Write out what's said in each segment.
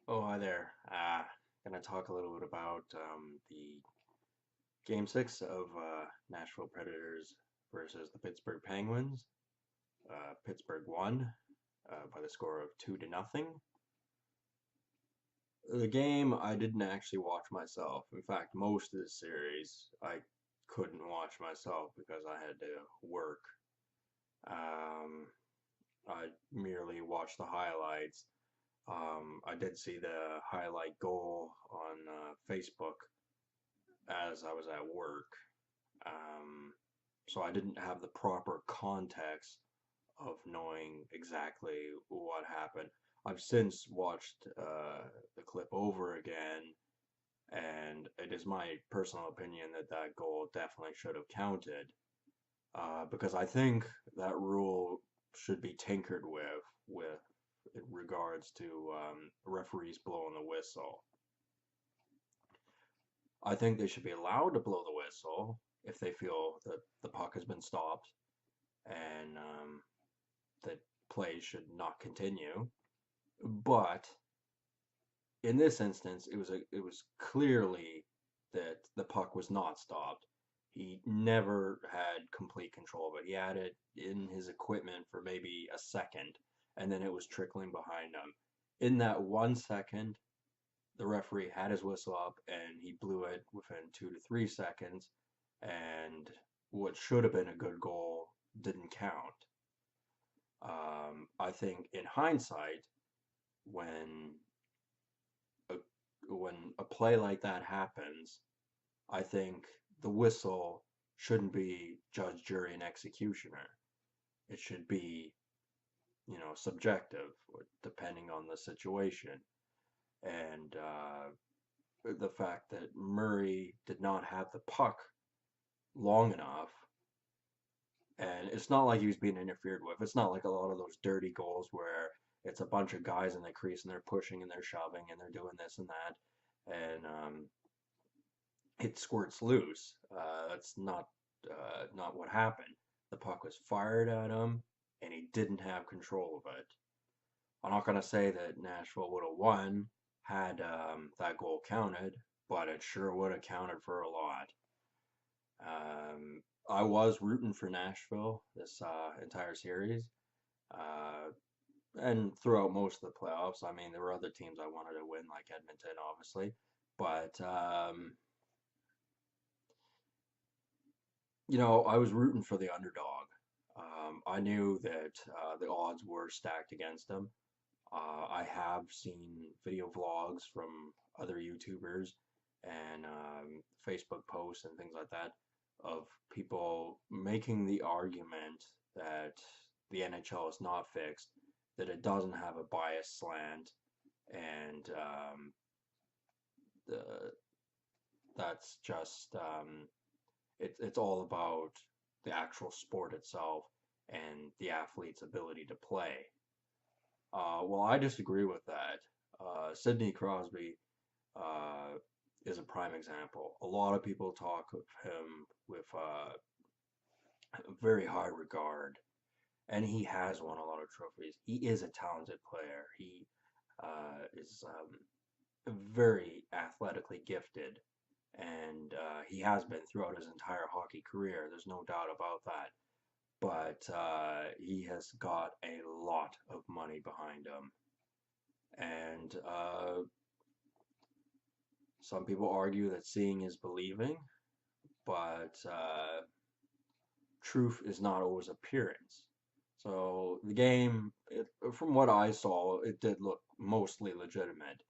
Oh, hi there. Gonna talk a little bit about the Game 6 of Nashville Predators versus the Pittsburgh Penguins. Pittsburgh won by the score of 2-0. The game I didn't actually watch myself. In fact, most of the series I couldn't watch myself because I had to work. Um, I merely watched the highlights. I did see the highlight goal on Facebook as I was at work. Um, so I didn't have the proper context of knowing exactly what happened. I've since watched the clip over again, and it is my personal opinion that that goal definitely should have counted. Because I think that rule should be tinkered with in regards to referees blowing the whistle. I think they should be allowed to blow the whistle if they feel that the puck has been stopped and that play should not continue. But in this instance, it was clearly that the puck was not stopped. He never had complete control of it. He had it in his equipment for maybe a second, and then it was trickling behind him. In that 1 second, the referee had his whistle up and he blew it within 2 to 3 seconds, and what should have been a good goal didn't count. I think in hindsight, when a, when a play like that happens, I think the whistle shouldn't be judge, jury, and executioner. It should be, subjective, depending on the situation. And the fact that Murray did not have the puck long enough, and it's not like he was being interfered with. It's not like a lot of those dirty goals where it's a bunch of guys in the crease and they're pushing and they're shoving and they're doing this and that, and it squirts loose. That's not what happened. The puck was fired at him, and he didn't have control of it. I'm not gonna say that Nashville would have won had that goal counted, but it sure would have counted for a lot. I was rooting for Nashville this entire series, uh, and throughout most of the playoffs. I mean, there were other teams I wanted to win, like Edmonton, obviously, but I was rooting for the underdog. I knew that the odds were stacked against them. I have seen video vlogs from other YouTubers and Facebook posts and things like that of people making the argument that the NHL is not fixed, that it doesn't have a bias slant, and the, that's just it's all about the actual sport itself and the athlete's ability to play. Well, I disagree with that. Sidney Crosby uh, is a prime example. A lot of people talk of him with very high regard, and he has won a lot of trophies. He is a talented player. He is very athletically gifted, and he has been throughout his entire hockey career. There's no doubt about that. But he has got a lot of money behind him. And some people argue that seeing is believing, but truth is not always appearance. So the game, from what I saw, it did look mostly legitimate.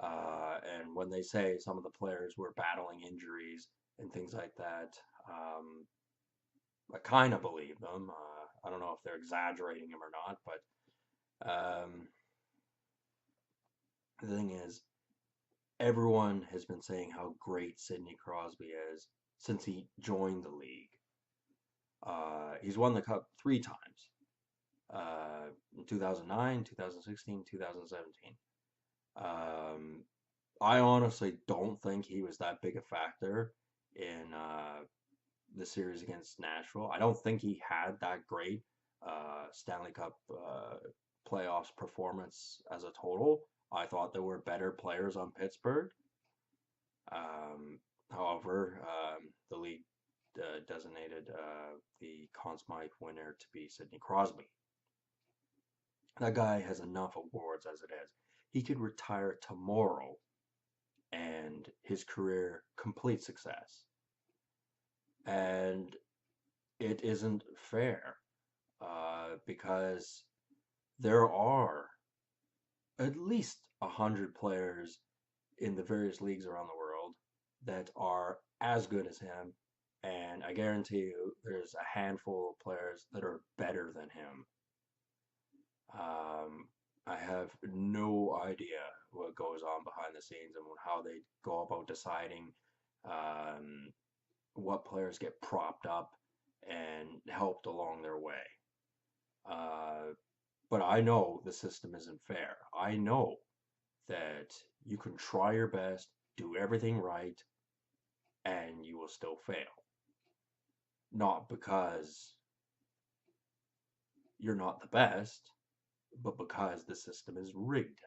And when they say some of the players were battling injuries and things like that, I kind of believe them. I don't know if they're exaggerating them or not, but the thing is, everyone has been saying how great Sidney Crosby is since he joined the league. He's won the Cup 3 times, in 2009, 2016, 2017. I honestly don't think he was that big a factor in the series against Nashville. I don't think he had that great Stanley Cup playoffs performance as a total. I thought there were better players on Pittsburgh. Um, However, the league designated the Conn Smythe winner to be Sidney Crosby. That guy has enough awards as it is. He could retire tomorrow and his career complete success. And it isn't fair because there are at least 100 players in the various leagues around the world that are as good as him. And I guarantee you there's a handful of players that are better than him. Um, I have no idea what goes on behind the scenes and how they go about deciding um, what players get propped up and helped along their way. Uh, but I know the system isn't fair. I know that you can try your best, do everything right, and you will still fail. Not because you're not the best, but because the system is rigged.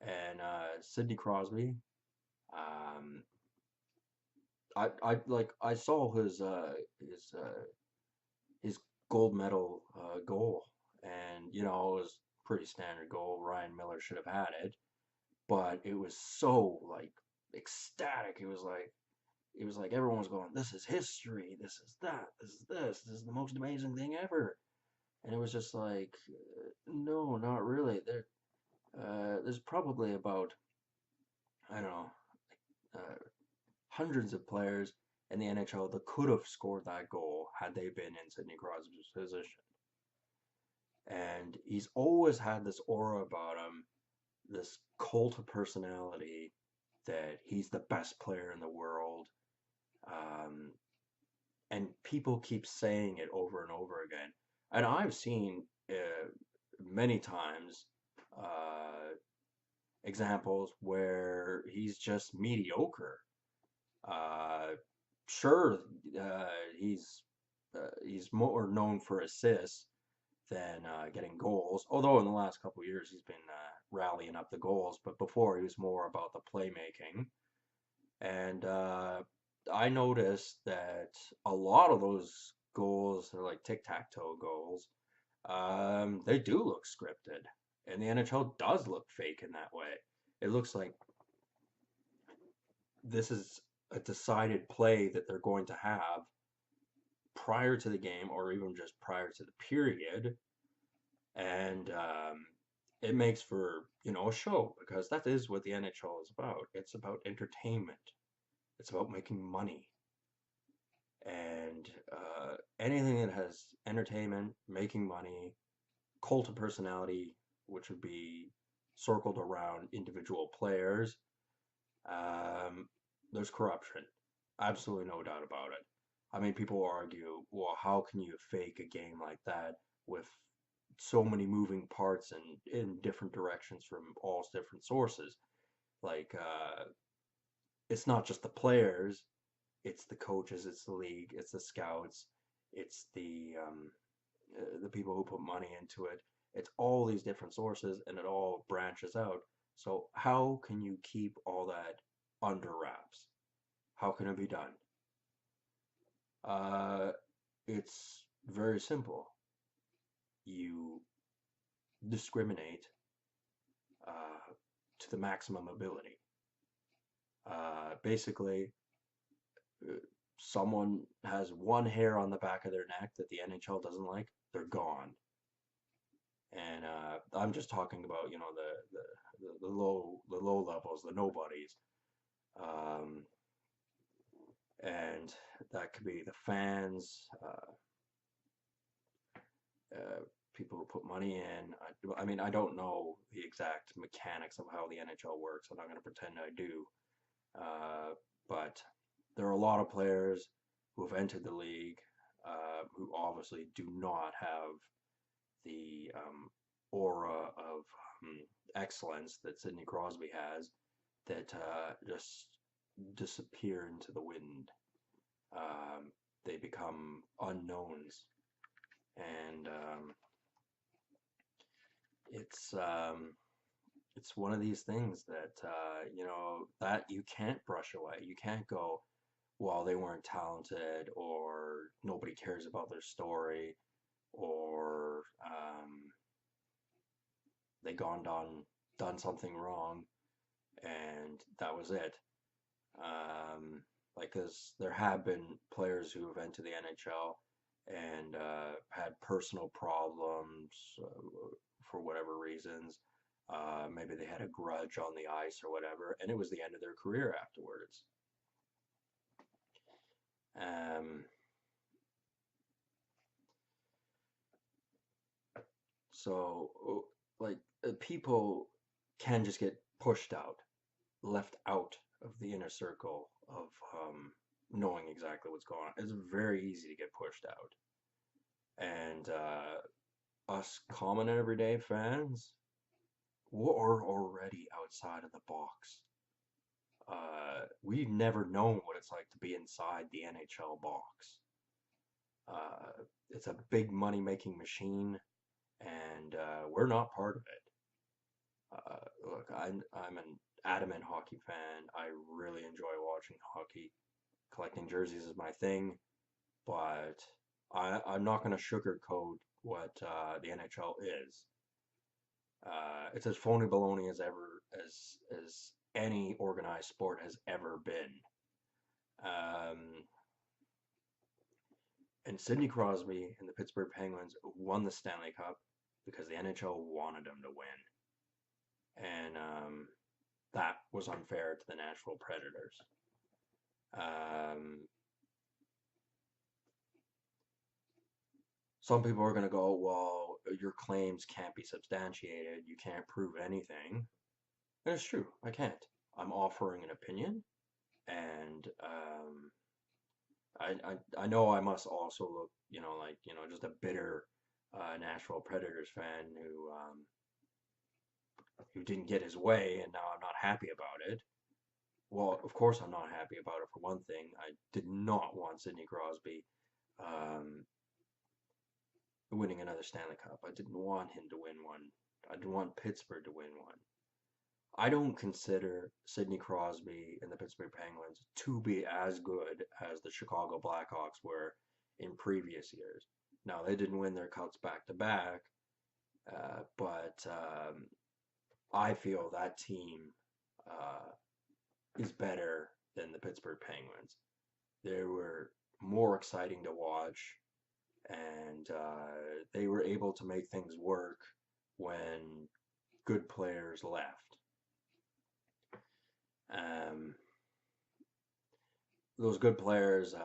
And Sidney Crosby, um, I saw his gold medal goal, and you know it was a pretty standard goal. Ryan Miller should have had it, but it was so like ecstatic. It was like everyone was going, "This is history. This is that. This is this. This is the most amazing thing ever." And it was just like, no, not really. There's probably about I don't know uh, hundreds of players in the NHL that could have scored that goal had they been in Sidney Crosby's position. And he's always had this aura about him, this cult of personality that he's the best player in the world. Um, and people keep saying it over and over again. And I've seen many times uh, examples where he's just mediocre. Uh, sure, uh, he's he's more known for assists than getting goals. Although in the last couple of years he's been rallying up the goals, but before he was more about the playmaking. And I noticed that a lot of those goals are like tic-tac-toe goals. They do look scripted, and the NHL does look fake in that way. It looks like this is a decided play that they're going to have prior to the game or even just prior to the period. And it makes for, a show because that is what the NHL is about. It's about entertainment, it's about making money. And anything that has entertainment, making money, cult of personality, which would be circled around individual players, um, there's corruption. Absolutely no doubt about it. I mean, people argue, well, how can you fake a game like that with so many moving parts and in different directions from all different sources? Like, it's not just the players, it's the coaches, it's the league, it's the scouts, it's the people who put money into it. It's all these different sources, and it all branches out. So how can you keep all that under wraps? How can it be done? Uh, it's very simple. You discriminate uh, to the maximum ability. Basically, uh, someone has one hair on the back of their neck that the NHL doesn't like, they're gone. And I'm just talking about, the low levels, the nobodies. Um, and that could be the fans, people who put money in. I mean, I don't know the exact mechanics of how the NHL works. I'm not going to pretend I do. But there are a lot of players who have entered the league who obviously do not have the aura of excellence that Sidney Crosby has that just disappear into the wind. They become unknowns, and it's it's one of these things that that you can't brush away. You can't go, well, they weren't talented, or nobody cares about their story, or they gone done something wrong, and that was it. Like, because there have been players who have entered the NHL and had personal problems for whatever reasons. Maybe they had a grudge on the ice or whatever, and it was the end of their career afterwards. Um, so, like, people can just get pushed out, left out of the inner circle of knowing exactly what's going on. It's very easy to get pushed out. And us common everyday fans, we're already outside of the box. We've never known what it's like to be inside the NHL box. It's a big money-making machine, and we're not part of it. Look, I'm an adamant hockey fan. I really enjoy watching hockey. Collecting jerseys is my thing, but I'm not going to sugarcoat what the NHL is. It's as phony baloney as ever as any organized sport has ever been. Um, and Sidney Crosby and the Pittsburgh Penguins won the Stanley Cup because the NHL wanted them to win, and that was unfair to the Nashville Predators. Um, some people are going to go, well, your claims can't be substantiated. You can't prove anything. And it's true. I can't. I'm offering an opinion, and I know I must also look, like, just a bitter Nashville Predators fan who didn't get his way, and now I'm not happy about it. Well, of course I'm not happy about it. For one thing, I did not want Sidney Crosby um, winning another Stanley Cup. I didn't want him to win one. I didn't want Pittsburgh to win one. I don't consider Sidney Crosby and the Pittsburgh Penguins to be as good as the Chicago Blackhawks were in previous years. Now, they didn't win their cups back to back, but I feel that team is better than the Pittsburgh Penguins. They were more exciting to watch, and they were able to make things work when good players left. Those good players,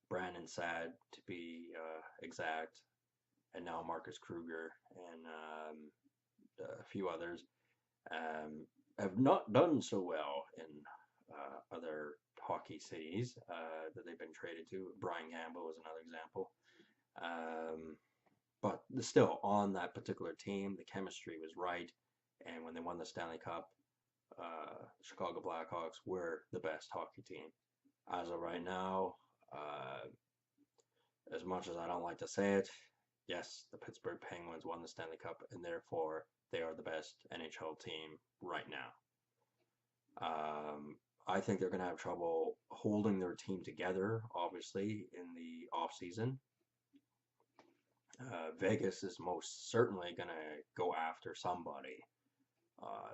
Brandon Saad to be exact, and now Marcus Kruger and a few others, have not done so well in other hockey cities that they've been traded to. Brian Campbell is another example. But still, on that particular team, the chemistry was right, and when they won the Stanley Cup, Chicago Blackhawks were the best hockey team. As of right now, as much as I don't like to say it, yes, the Pittsburgh Penguins won the Stanley Cup, and therefore they are the best NHL team right now. I think they're going to have trouble holding their team together, obviously, in the offseason. Vegas is most certainly going to go after somebody.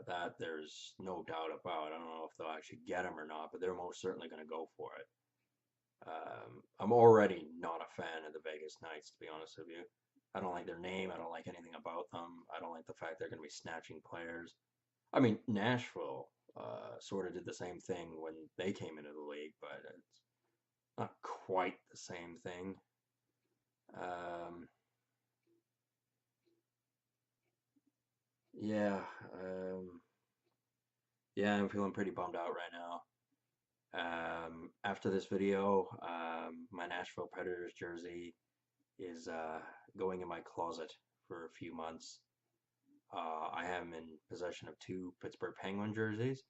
That there's no doubt about. I don't know if they'll actually get him or not, but they're most certainly going to go for it. I'm already not a fan of the Vegas Knights, to be honest with you. I don't like their name. I don't like anything about them. I don't like the fact they're going to be snatching players. I mean, Nashville sort of did the same thing when they came into the league, but it's not quite the same thing. Yeah, yeah, I'm feeling pretty bummed out right now. After this video, my Nashville Predators jersey is going in my closet for a few months. I am in possession of 2 Pittsburgh Penguin jerseys,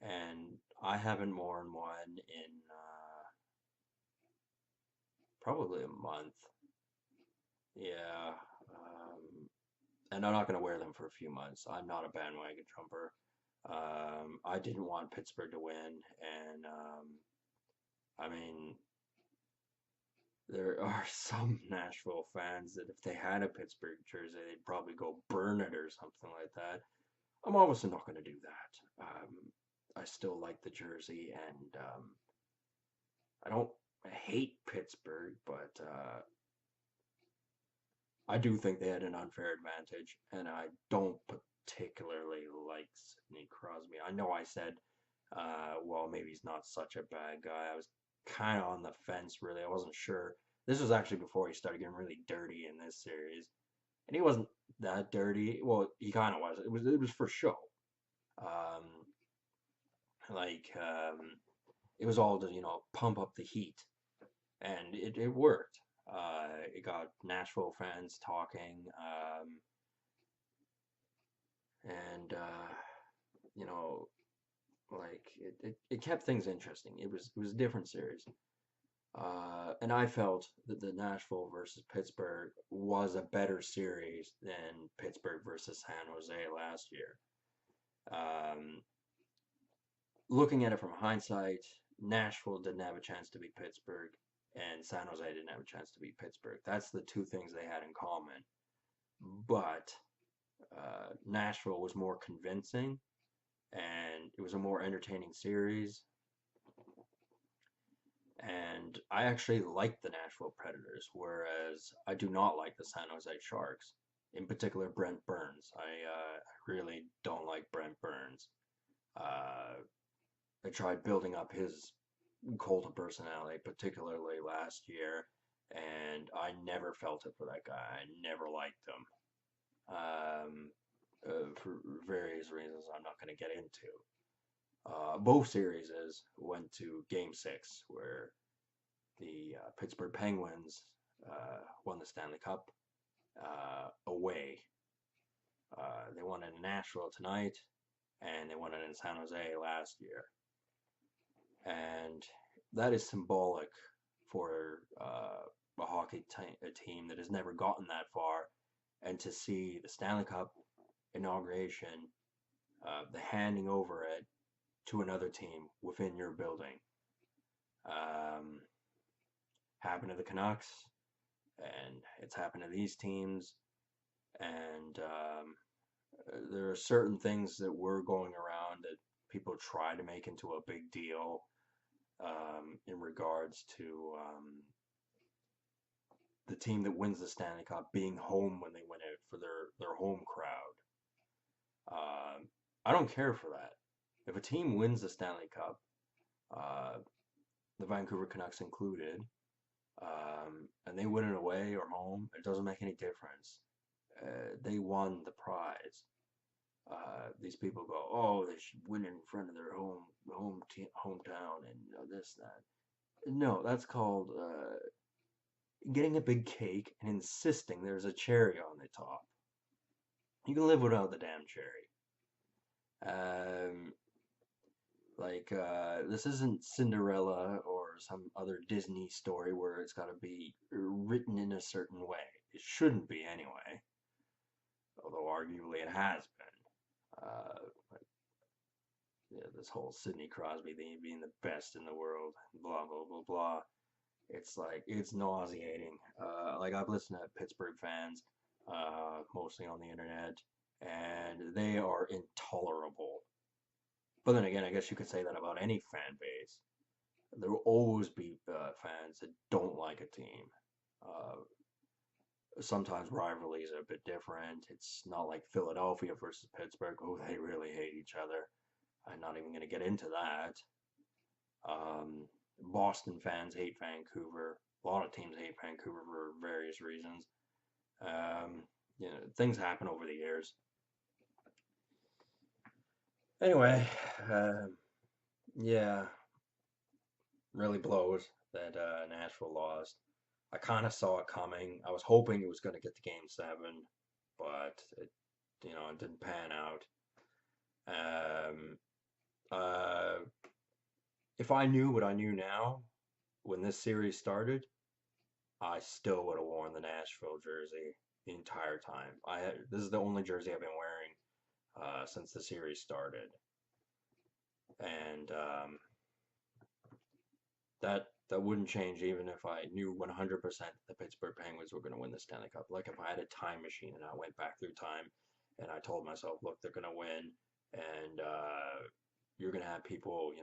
and I haven't worn one in probably a month. Yeah, and I'm not going to wear them for a few months. I'm not a bandwagon jumper. I didn't want Pittsburgh to win, and I mean, there are some Nashville fans that if they had a Pittsburgh jersey, they'd probably go burn it or something like that. I'm obviously not going to do that. I still like the jersey, and I don't hate Pittsburgh, but I do think they had an unfair advantage, and I don't particularly like Sidney Crosby. I know I said, well, maybe he's not such a bad guy. I was kind of on the fence, really. I wasn't sure. This was actually before he started getting really dirty in this series, and he wasn't that dirty. Well, he kind of was. It was for show. Um, like it was all to pump up the heat, and it worked. It got Nashville fans talking, and you know, like it kept things interesting. It was a different series, and I felt that the Nashville versus Pittsburgh was a better series than Pittsburgh versus San Jose last year. Um, Looking at it from hindsight, Nashville didn't have a chance to beat Pittsburgh, and San Jose didn't have a chance to beat Pittsburgh. That's the two things they had in common. But Nashville was more convincing, and it was a more entertaining series. And I actually like the Nashville Predators, whereas I do not like the San Jose Sharks. In particular, Brent Burns. I really don't like Brent Burns. Uh, I tried building up his cult of personality, particularly last year, and I never felt it for that guy. I never liked him. For various reasons I'm not going to get into. Both series went to Game 6, where the Pittsburgh Penguins won the Stanley Cup away. They won it in Nashville tonight, and they won it in San Jose last year. And that is symbolic for a hockey a team that has never gotten that far, and to see the Stanley Cup inauguration, the handing over it to another team within your building. Um, Happened to the Canucks, and it's happened to these teams, and there are certain things that were going around that people try to make into a big deal in regards to the team that wins the Stanley Cup being home when they win it for their home crowd. I don't care for that. If a team wins the Stanley Cup, uh, the Vancouver Canucks included, and they win it away or home, it doesn't make any difference. They won the prize. These people go, oh, they should win in front of their hometown and this that. No, that's called getting a big cake and insisting there's a cherry on the top. You can live without the damn cherry. Um, this isn't Cinderella or some other Disney story where it's got to be written in a certain way. It shouldn't be anyway, although arguably it has been. Like, yeah, this whole Sidney Crosby thing being the best in the world, blah blah blah blah. It's like it's nauseating. Like I've listened to Pittsburgh fans, mostly on the internet, and they are intolerable. But then again, I guess you could say that about any fan base. There will always be fans that don't like a team. Uh, Sometimes rivalries are a bit different. It's not like Philadelphia versus Pittsburgh. Oh, they really hate each other. I'm not even going to get into that. Boston fans hate Vancouver. A lot of teams hate Vancouver for various reasons. Things happen over the years. Anyway, uh, yeah, really blows that Nashville lost. I kind of saw it coming. I was hoping it was going to get to Game 7, but it didn't pan out. Um, uh, if I knew what I knew now when this series started, I still would have worn the Nashville jersey. the entire time. This is the only jersey I've been wearing since the series started, and that wouldn't change even if I knew 100% the Pittsburgh Penguins were going to win the Stanley Cup. Like if I had a time machine and I went back through time and I told myself, look, they're going to win, and you're going to have people,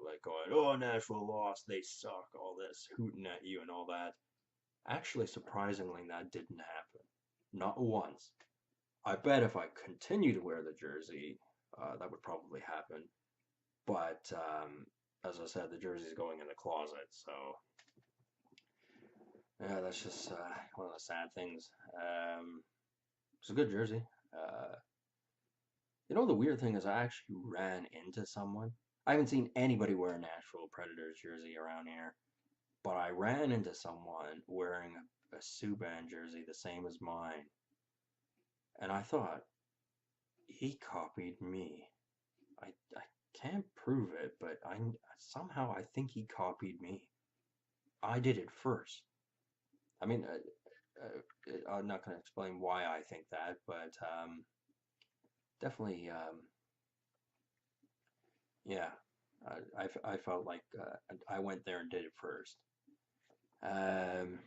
like going, oh, Nashville lost, they suck, all this, hooting at you and all that. Actually, surprisingly, that didn't happen. Not once. I bet if I continue to wear the jersey, that would probably happen. But as I said, the jersey's going in the closet, so yeah, that's just one of the sad things. It's a good jersey. Uh, the weird thing is I actually ran into someone. I haven't seen anybody wear a Nashville Predators jersey around here, but I ran into someone wearing a Subban jersey the same as mine, and I thought he copied me. I can't prove it, but I think he copied me. I did it first. I mean, I'm not going to explain why I think that, but definitely, yeah. I felt like I went there and did it first. Um,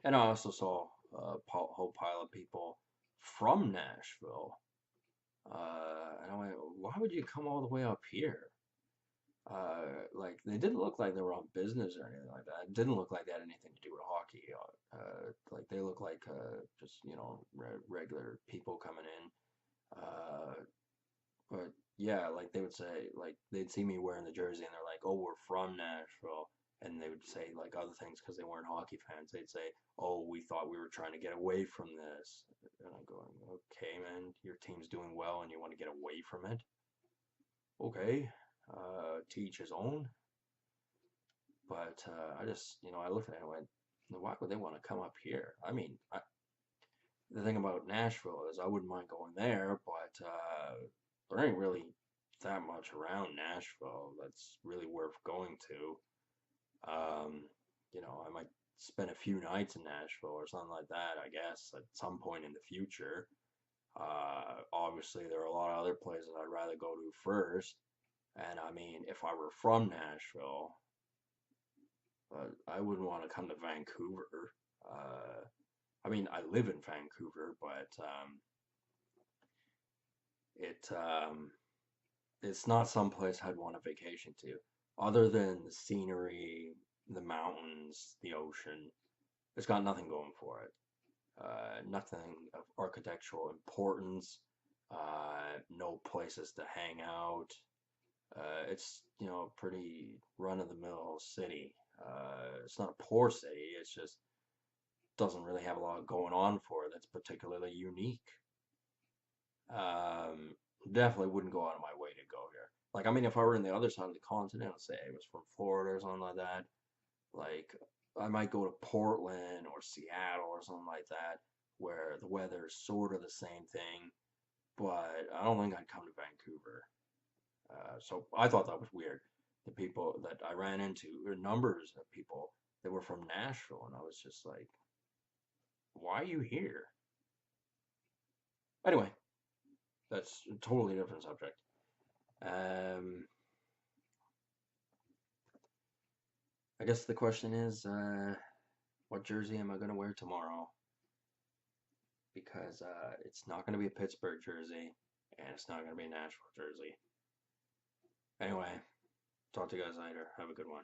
and I also saw a whole pile of people from Nashville. And I went, why would you come all the way up here? Like they didn't look like they were on business or anything like that. It didn't look like they had anything to do with hockey. Like they look like just regular people coming in. But yeah, like they would say, like they'd see me wearing the jersey and they're like, "Oh, we're from Nashville," and they would say like other things because they weren't hockey fans. They'd say, "Oh, we thought we were trying to get away from this," and I'm going, "Okay, man, your team's doing well and you want to get away from it? Okay, to each his own." But I just, I looked at it and went, why would they want to come up here? I mean, the thing about Nashville is I wouldn't mind going there, but there ain't really that much around Nashville that's really worth going to. I might spend a few nights in Nashville or something like that, I guess, at some point in the future. Obviously, there are a lot of other places I'd rather go to first. And I mean, if I were from Nashville, I wouldn't want to come to Vancouver. I mean, I live in Vancouver, but it's not someplace I'd want a vacation to. Other than the scenery, the mountains, the ocean, it's got nothing going for it. Nothing of architectural importance. No places to hang out. It's pretty run of the mill city. It's not a poor city. It's just doesn't really have a lot going on for it that's particularly unique. Um, Definitely wouldn't go out of my way to go here. Like, I mean, if I were in the other side of the continent, say I was from Florida or something like that, like I might go to Portland or Seattle or something like that, where the weather is sort of the same thing, but I don't think I'd come to Vancouver. So I thought that was weird. The people that I ran into, or numbers of people that were from Nashville, and I was just like, why are you here? Anyway, that's a totally different subject. Um, I guess the question is, what jersey am I going to wear tomorrow? Because it's not going to be a Pittsburgh jersey, and it's not going to be a Nashville jersey. Anyway, talk to you guys later. Have a good one.